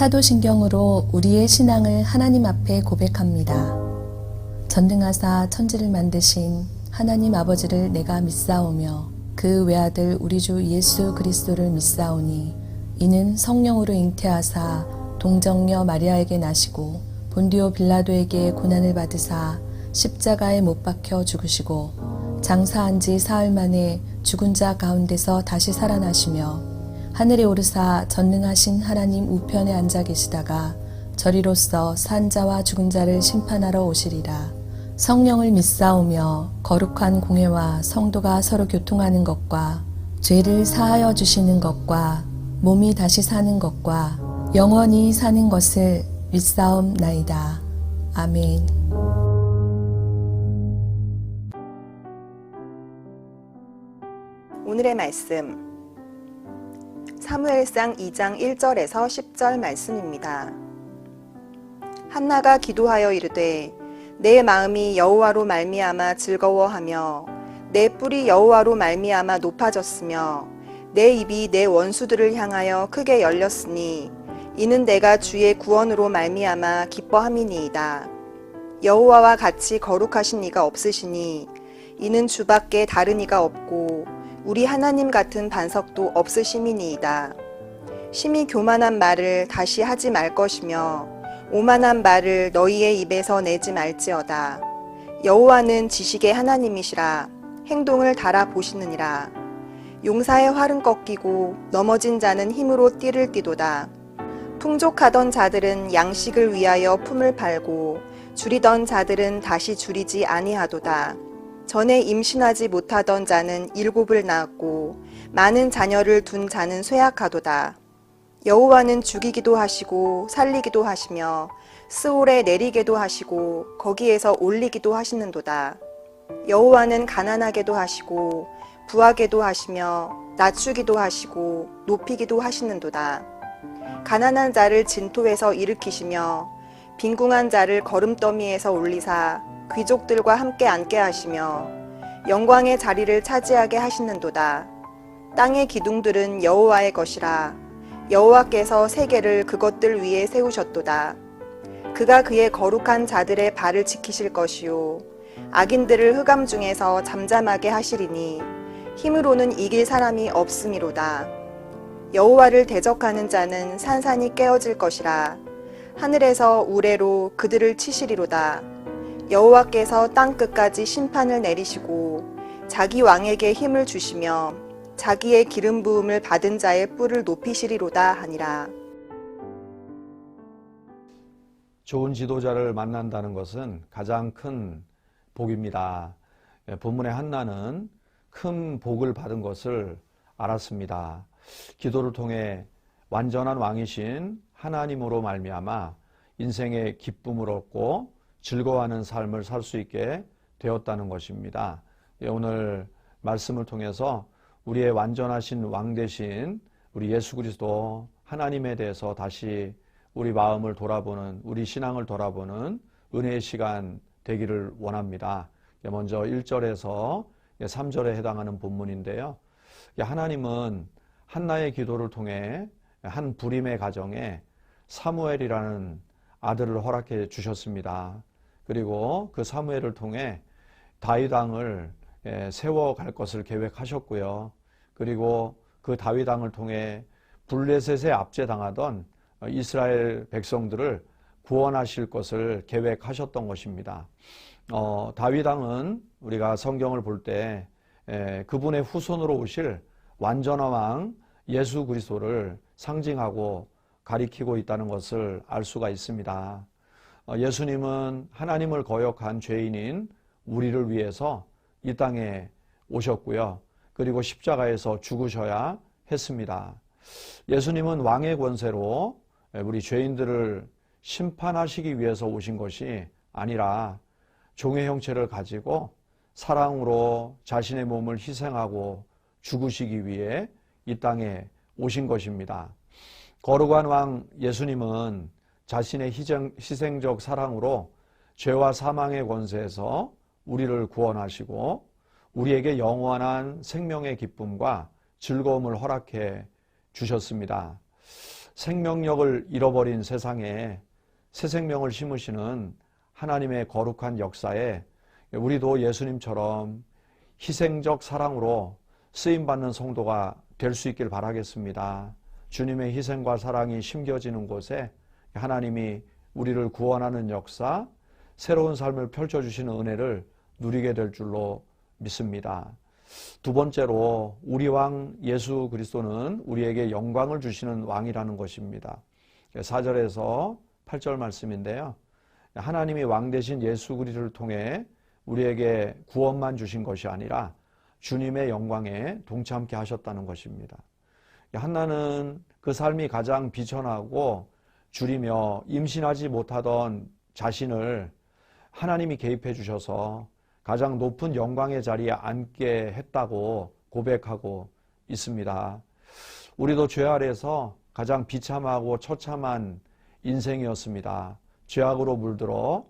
사도신경으로 우리의 신앙을 하나님 앞에 고백합니다. 전능하사 천지를 만드신 하나님 아버지를 내가 믿사오며 그 외아들 우리 주 예수 그리스도를 믿사오니 이는 성령으로 잉태하사 동정녀 마리아에게 나시고 본디오 빌라도에게 고난을 받으사 십자가에 못 박혀 죽으시고 장사한 지 사흘 만에 죽은 자 가운데서 다시 살아나시며 하늘에 오르사 전능하신 하나님 우편에 앉아 계시다가 저리로서 산 자와 죽은 자를 심판하러 오시리라. 성령을 믿사오며 거룩한 공회와 성도가 서로 교통하는 것과 죄를 사하여 주시는 것과 몸이 다시 사는 것과 영원히 사는 것을 믿사옵나이다. 아멘. 오늘의 말씀 사무엘상 2장 1절에서 10절 말씀입니다. 한나가 기도하여 이르되 내 마음이 여호와로 말미암아 즐거워하며 내 뿔이 여호와로 말미암아 높아졌으며 내 입이 내 원수들을 향하여 크게 열렸으니 이는 내가 주의 구원으로 말미암아 기뻐함이니이다. 여호와와 같이 거룩하신 이가 없으시니 이는 주밖에 다른 이가 없고 우리 하나님 같은 반석도 없으심이니이다. 심히 교만한 말을 다시 하지 말 것이며 오만한 말을 너희의 입에서 내지 말지어다. 여호와는 지식의 하나님이시라. 행동을 달아 보시느니라. 용사의 활은 꺾이고 넘어진 자는 힘으로 띠를 띠도다. 풍족하던 자들은 양식을 위하여 품을 팔고 줄이던 자들은 다시 줄이지 아니하도다. 전에 임신하지 못하던 자는 7을 낳았고 많은 자녀를 둔 자는 쇠약하도다. 여호와는 죽이기도 하시고 살리기도 하시며 스올에 내리게도 하시고 거기에서 올리기도 하시는도다. 여호와는 가난하게도 하시고 부하게도 하시며 낮추기도 하시고 높이기도 하시는도다. 가난한 자를 진토에서 일으키시며 빈궁한 자를 거름더미에서 올리사 귀족들과 함께 앉게 하시며 영광의 자리를 차지하게 하시는도다. 땅의 기둥들은 여호와의 것이라. 여호와께서 세계를 그것들 위에 세우셨도다. 그가 그의 거룩한 자들의 발을 지키실 것이요 악인들을 흑암 중에서 잠잠하게 하시리니 힘으로는 이길 사람이 없음이로다. 여호와를 대적하는 자는 산산이 깨어질 것이라. 하늘에서 우레로 그들을 치시리로다. 여호와께서 땅 끝까지 심판을 내리시고 자기 왕에게 힘을 주시며 자기의 기름 부음을 받은 자의 뿔을 높이시리로다 하니라. 좋은 지도자를 만난다는 것은 가장 큰 복입니다. 본문의 한나는 큰 복을 받은 것을 알았습니다. 기도를 통해 완전한 왕이신 하나님으로 말미암아 인생의 기쁨을 얻고 즐거워하는 삶을 살 수 있게 되었다는 것입니다. 오늘 말씀을 통해서 우리의 완전하신 왕 되신 우리 예수 그리스도 하나님에 대해서 다시 우리 마음을 돌아보는, 우리 신앙을 돌아보는 은혜의 시간 되기를 원합니다. 먼저 1절에서 3절에 해당하는 본문인데요. 하나님은 한나의 기도를 통해 한 불임의 가정에 사무엘이라는 아들을 허락해 주셨습니다. 그리고 그 사무엘을 통해 다윗 왕을 세워갈 것을 계획하셨고요. 그리고 그 다윗 왕을 통해 블레셋에 압제당하던 이스라엘 백성들을 구원하실 것을 계획하셨던 것입니다. 다윗 왕은 우리가 성경을 볼 때 그분의 후손으로 오실 완전한 왕 예수 그리스도를 상징하고 가리키고 있다는 것을 알 수가 있습니다. 예수님은 하나님을 거역한 죄인인 우리를 위해서 이 땅에 오셨고요. 그리고 십자가에서 죽으셔야 했습니다. 예수님은 왕의 권세로 우리 죄인들을 심판하시기 위해서 오신 것이 아니라 종의 형체를 가지고 사랑으로 자신의 몸을 희생하고 죽으시기 위해 이 땅에 오신 것입니다. 거룩한 왕 예수님은 자신의 희생적 사랑으로 죄와 사망의 권세에서 우리를 구원하시고 우리에게 영원한 생명의 기쁨과 즐거움을 허락해 주셨습니다. 생명력을 잃어버린 세상에 새 생명을 심으시는 하나님의 거룩한 역사에 우리도 예수님처럼 희생적 사랑으로 쓰임받는 성도가 될 수 있길 바라겠습니다. 주님의 희생과 사랑이 심겨지는 곳에 하나님이 우리를 구원하는 역사, 새로운 삶을 펼쳐주시는 은혜를 누리게 될 줄로 믿습니다. 두 번째로 우리 왕 예수 그리스도는 우리에게 영광을 주시는 왕이라는 것입니다. 4절에서 8절 말씀인데요. 하나님이 왕 되신 예수 그리스도를 통해 우리에게 구원만 주신 것이 아니라 주님의 영광에 동참케 하셨다는 것입니다. 한나는 그 삶이 가장 비천하고 줄이며 임신하지 못하던 자신을 하나님이 개입해 주셔서 가장 높은 영광의 자리에 앉게 했다고 고백하고 있습니다. 우리도 죄 아래서 가장 비참하고 처참한 인생이었습니다. 죄악으로 물들어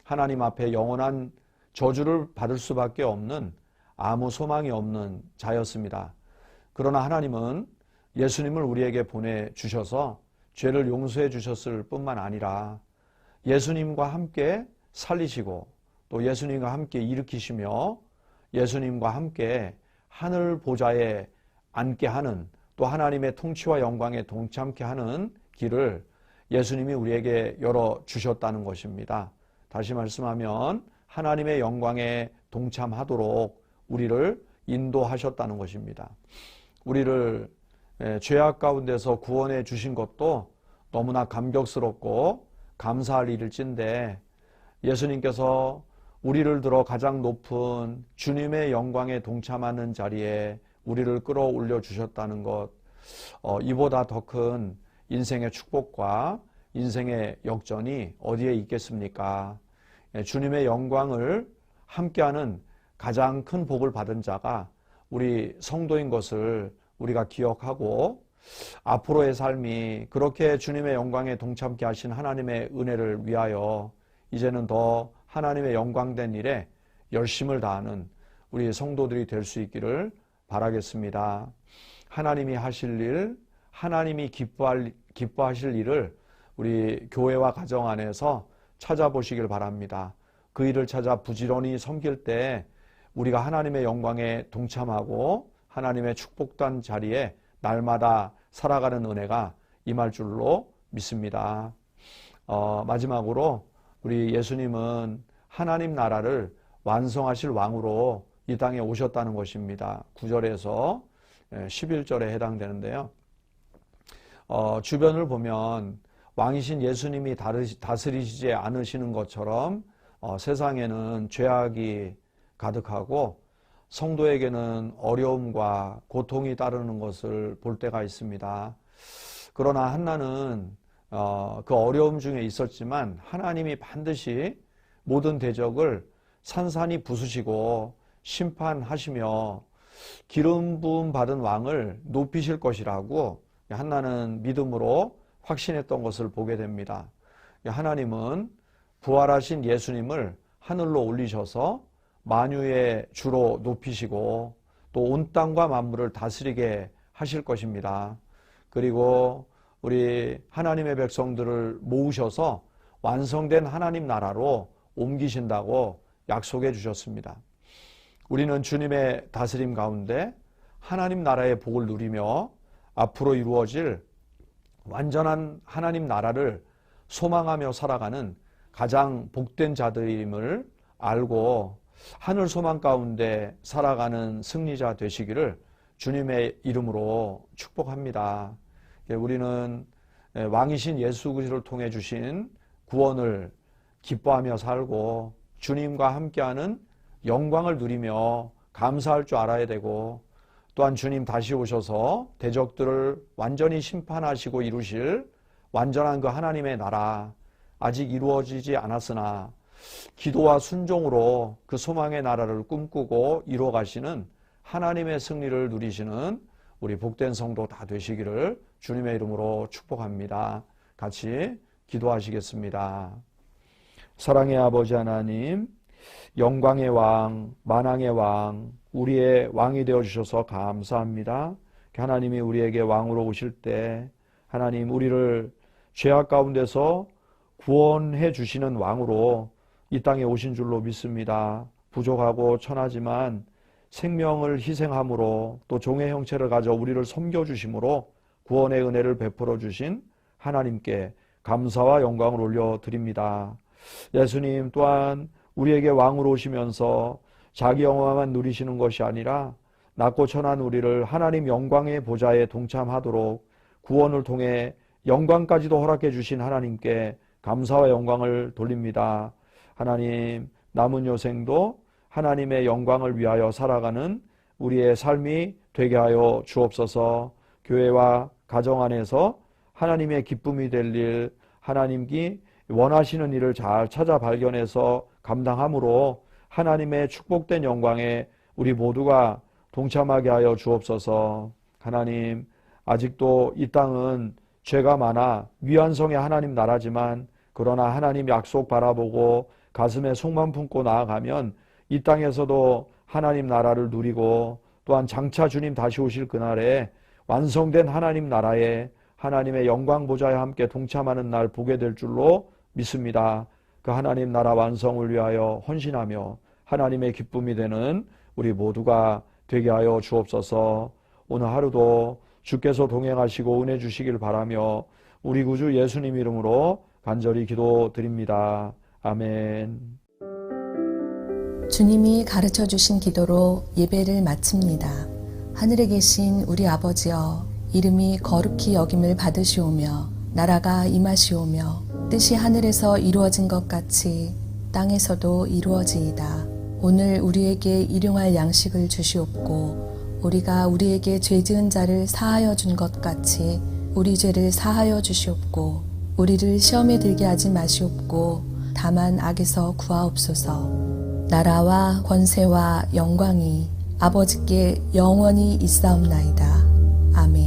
하나님 앞에 영원한 저주를 받을 수밖에 없는 아무 소망이 없는 자였습니다. 그러나 하나님은 예수님을 우리에게 보내주셔서 죄를 용서해 주셨을 뿐만 아니라 예수님과 함께 살리시고 또 예수님과 함께 일으키시며 예수님과 함께 하늘 보좌에 앉게 하는 또 하나님의 통치와 영광에 동참케 하는 길을 예수님이 우리에게 열어주셨다는 것입니다. 다시 말씀하면 하나님의 영광에 동참하도록 우리를 인도하셨다는 것입니다. 우리를 죄악 가운데서 구원해 주신 것도 너무나 감격스럽고 감사할 일일진데 예수님께서 우리를 들어 가장 높은 주님의 영광에 동참하는 자리에 우리를 끌어올려 주셨다는 것, 이보다 더 큰 인생의 축복과 인생의 역전이 어디에 있겠습니까? 주님의 영광을 함께하는 가장 큰 복을 받은 자가 우리 성도인 것을 우리가 기억하고 앞으로의 삶이 그렇게 주님의 영광에 동참케 하신 하나님의 은혜를 위하여 이제는 더 하나님의 영광된 일에 열심을 다하는 우리 성도들이 될 수 있기를 바라겠습니다. 하나님이 하실 일, 하나님이 기뻐하실 일을 우리 교회와 가정 안에서 찾아보시길 바랍니다. 그 일을 찾아 부지런히 섬길 때 우리가 하나님의 영광에 동참하고 하나님의 축복된 자리에 날마다 살아가는 은혜가 임할 줄로 믿습니다. 마지막으로 우리 예수님은 하나님 나라를 완성하실 왕으로 이 땅에 오셨다는 것입니다. 9절에서 11절에 해당되는데요. 주변을 보면 왕이신 예수님이 다스리시지 않으시는 것처럼 세상에는 죄악이 가득하고 성도에게는 어려움과 고통이 따르는 것을 볼 때가 있습니다. 그러나 한나는 그 어려움 중에 있었지만 하나님이 반드시 모든 대적을 산산이 부수시고 심판하시며 기름 부음 받은 왕을 높이실 것이라고 한나는 믿음으로 확신했던 것을 보게 됩니다. 하나님은 부활하신 예수님을 하늘로 올리셔서 만유의 주로 높이시고 또 온 땅과 만물을 다스리게 하실 것입니다. 그리고 우리 하나님의 백성들을 모으셔서 완성된 하나님 나라로 옮기신다고 약속해 주셨습니다. 우리는 주님의 다스림 가운데 하나님 나라의 복을 누리며 앞으로 이루어질 완전한 하나님 나라를 소망하며 살아가는 가장 복된 자들임을 알고 하늘 소망 가운데 살아가는 승리자 되시기를 주님의 이름으로 축복합니다. 우리는 왕이신 예수 그리스도를 통해 주신 구원을 기뻐하며 살고 주님과 함께하는 영광을 누리며 감사할 줄 알아야 되고 또한 주님 다시 오셔서 대적들을 완전히 심판하시고 이루실 완전한 그 하나님의 나라 아직 이루어지지 않았으나 기도와 순종으로 그 소망의 나라를 꿈꾸고 이루어가시는 하나님의 승리를 누리시는 우리 복된 성도 다 되시기를 주님의 이름으로 축복합니다. 같이 기도하시겠습니다. 사랑의 아버지 하나님, 영광의 왕, 만왕의 왕, 우리의 왕이 되어주셔서 감사합니다. 하나님이 우리에게 왕으로 오실 때 하나님 우리를 죄악 가운데서 구원해 주시는 왕으로 이 땅에 오신 줄로 믿습니다. 부족하고 천하지만 생명을 희생함으로 또 종의 형체를 가져 우리를 섬겨주심으로 구원의 은혜를 베풀어 주신 하나님께 감사와 영광을 올려드립니다. 예수님 또한 우리에게 왕으로 오시면서 자기 영화만 누리시는 것이 아니라 낮고 천한 우리를 하나님 영광의 보좌에 동참하도록 구원을 통해 영광까지도 허락해 주신 하나님께 감사와 영광을 돌립니다. 하나님 남은 여생도 하나님의 영광을 위하여 살아가는 우리의 삶이 되게 하여 주옵소서. 교회와 가정 안에서 하나님의 기쁨이 될 일, 하나님이 원하시는 일을 잘 찾아 발견해서 감당함으로 하나님의 축복된 영광에 우리 모두가 동참하게 하여 주옵소서. 하나님 아직도 이 땅은 죄가 많아 미완성의 하나님 나라지만 그러나 하나님 약속 바라보고 가슴에 속만 품고 나아가면 이 땅에서도 하나님 나라를 누리고 또한 장차 주님 다시 오실 그날에 완성된 하나님 나라에 하나님의 영광 보좌에 함께 동참하는 날 보게 될 줄로 믿습니다. 그 하나님 나라 완성을 위하여 헌신하며 하나님의 기쁨이 되는 우리 모두가 되게 하여 주옵소서. 오늘 하루도 주께서 동행하시고 은혜 주시길 바라며 우리 구주 예수님 이름으로 간절히 기도드립니다. 아멘. 주님이 가르쳐 주신 기도로 예배를 마칩니다. 하늘에 계신 우리 아버지여, 이름이 거룩히 여김을 받으시오며 나라가 임하시오며 뜻이 하늘에서 이루어진 것 같이 땅에서도 이루어지이다. 오늘 우리에게 일용할 양식을 주시옵고 우리가 우리에게 죄 지은 자를 사하여 준 것 같이 우리 죄를 사하여 주시옵고 우리를 시험에 들게 하지 마시옵고 다만 악에서 구하옵소서. 나라와 권세와 영광이 아버지께 영원히 있사옵나이다. 아멘.